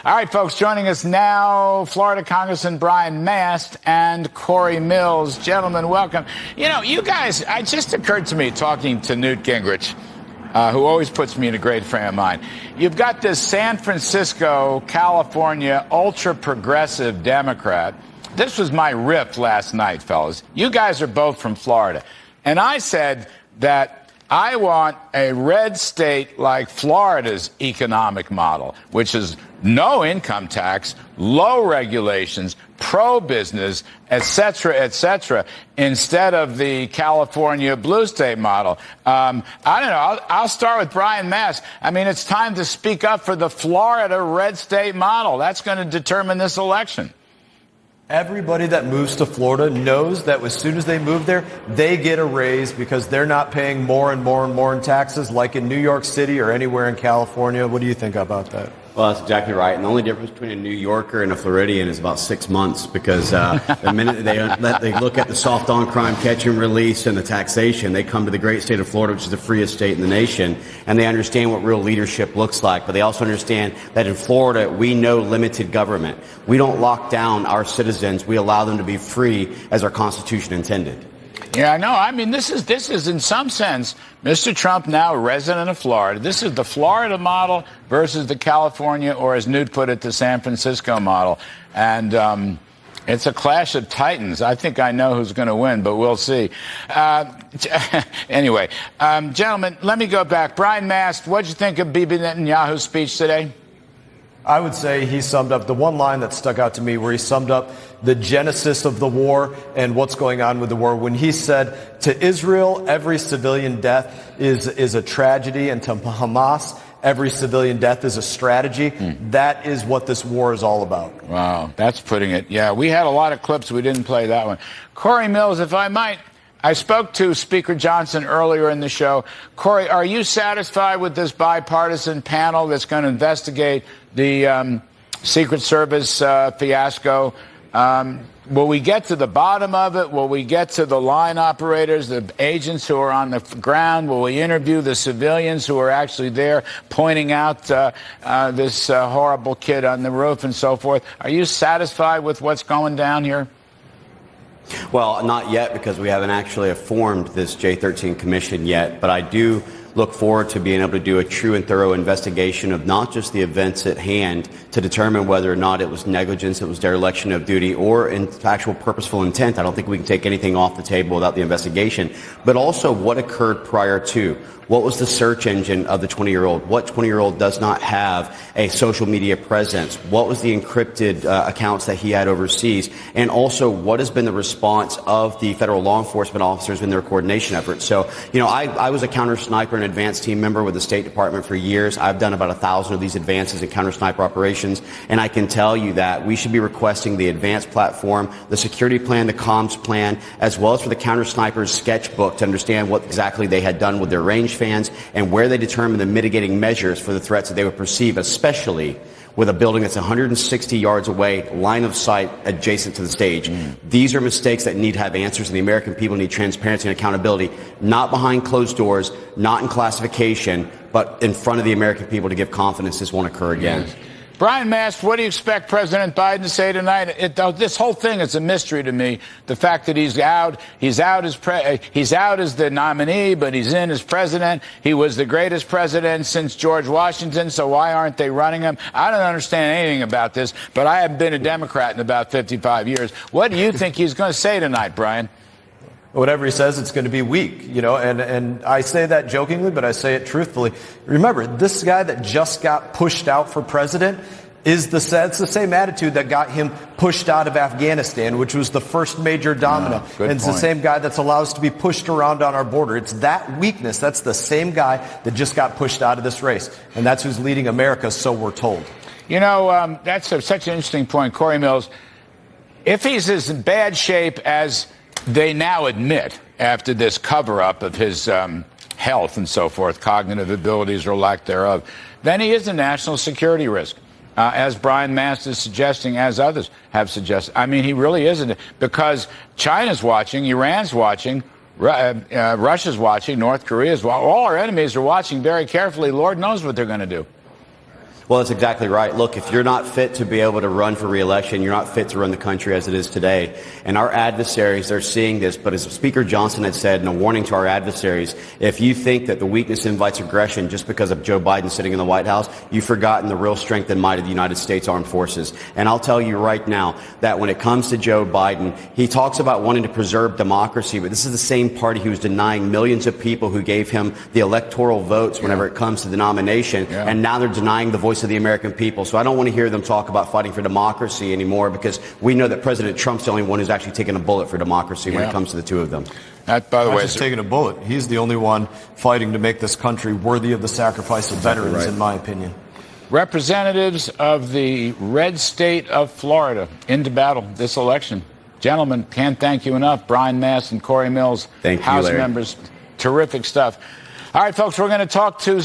All right, folks, joining us now, Florida Congressman Brian Mast and Cory Mills. Gentlemen, welcome. You know, you guys, it just occurred to me talking to Newt Gingrich, who always puts me in a great frame of mind. You've got this San Francisco, California, ultra-progressive Democrat. This was my riff last night, fellas. You guys are both from Florida. And I said that I want a red state like Florida's economic model, which is no income tax, low regulations, pro-business, et cetera, instead of the California blue state model. I don't know. I'll start with Brian Mast. I mean, it's time to speak up for the Florida red state model. That's going to determine this election. Everybody that moves to Florida knows that as soon as they move there, they get a raise because they're not paying more and more and more in taxes like in New York City or anywhere in California. What do you think about that? Well, that's exactly right. And the only difference between a New Yorker and a Floridian is about 6 months because the minute they look at the soft on crime catch and release and the taxation, they come to the great state of Florida, which is the freest state in the nation, and they understand what real leadership looks like. But they also understand that in Florida, we know limited government. We don't lock down our citizens. We allow them to be free as our Constitution intended. Yeah, I know. I mean, this is in some sense, Mr. Trump now a resident of Florida. This is the Florida model versus the California, or as Newt put it, the San Francisco model. And it's a clash of titans. I think I know who's going to win, but we'll see. Anyway, gentlemen, let me go back. Brian Mast, what did you think of Bibi Netanyahu's speech today? I would say he summed up the one line that stuck out to me where he summed up the genesis of the war and what's going on with the war. When he said to Israel, every civilian death is a tragedy, and to Hamas, every civilian death is a strategy. That is what this war is all about. Wow, that's putting it. Yeah, we had a lot of clips. We didn't play that one. Cory Mills, if I might. I spoke to Speaker Johnson earlier in the show. Cory, are you satisfied with this bipartisan panel that's going to investigate the Secret Service fiasco? Will we get to the bottom of it? Will we get to the line operators, the agents who are on the ground? Will we interview the civilians who are actually there pointing out this horrible kid on the roof and so forth? Are you satisfied with what's going down here? Well, not yet, because we haven't actually formed this J13 commission yet, but I do look forward to being able to do a true and thorough investigation of not just the events at hand to determine whether or not it was negligence, it was dereliction of duty, or in actual purposeful intent. I don't think we can take anything off the table without the investigation, but also what occurred prior to. What was the search engine of the 20-year-old? What 20-year-old does not have a social media presence? What was the encrypted accounts that he had overseas? And also, what has been the response of the federal law enforcement officers in their coordination efforts? So, you know, I was a counter sniper and advanced team member with the State Department for years. I've done about 1,000 of these advances in counter sniper operations. And I can tell you that we should be requesting the advanced platform, the security plan, the comms plan, as well as for the counter snipers sketchbook to understand what exactly they had done with their range fans and where they determine the mitigating measures for the threats that they would perceive, especially with a building that's 160 yards away, line of sight adjacent to the stage. These are mistakes that need to have answers, and the American people need transparency and accountability, not behind closed doors, not in classification, but in front of the American people to give confidence this won't occur again. Yes. Brian Mast, what do you expect President Biden to say tonight? This whole thing is a mystery to me. The fact that he's out as the nominee, but he's in as president. He was the greatest president since George Washington, so why aren't they running him? I don't understand anything about this, but I haven't been a Democrat in about 55 years. What do you think he's going to say tonight, Brian? Whatever he says, it's going to be weak, you know, and I say that jokingly, but I say it truthfully. Remember, this guy that just got pushed out for president it's the same attitude that got him pushed out of Afghanistan, which was the first major domino. And it's the same guy that's allowed us to be pushed around on our border. It's that weakness. That's the same guy that just got pushed out of this race. And that's who's leading America, so we're told. You know, that's such an interesting point, Cory Mills. If he's as in bad shape as they now admit after this cover-up of his health and so forth, cognitive abilities or lack thereof, then he is a national security risk, as Brian Mast is suggesting, as others have suggested. I mean, he really isn't, because China's watching, Iran's watching, Russia's watching, North Korea's watching. All our enemies are watching very carefully. Lord knows what they're going to do. Well, that's exactly right. Look, if you're not fit to be able to run for re-election, you're not fit to run the country as it is today. And our adversaries, they're seeing this. But as Speaker Johnson had said, and a warning to our adversaries, if you think that the weakness invites aggression just because of Joe Biden sitting in the White House, you've forgotten the real strength and might of the United States Armed Forces. And I'll tell you right now that when it comes to Joe Biden, he talks about wanting to preserve democracy, but this is the same party who's denying millions of people who gave him the electoral votes whenever it comes to the nomination. And now they're denying the voice of the American people. So I don't want to hear them talk about fighting for democracy anymore, because we know that President Trump's the only one who's actually taken a bullet for democracy when it comes to the two of them. That, by the way, just taking a bullet. He's the only one fighting to make this country worthy of the sacrifice of veterans, in my opinion. Representatives of the red state of Florida into battle this election. Gentlemen, can't thank you enough. Brian Mast and Cory Mills, Thank you, House Larry. members. Terrific stuff. All right, folks, we're going to talk to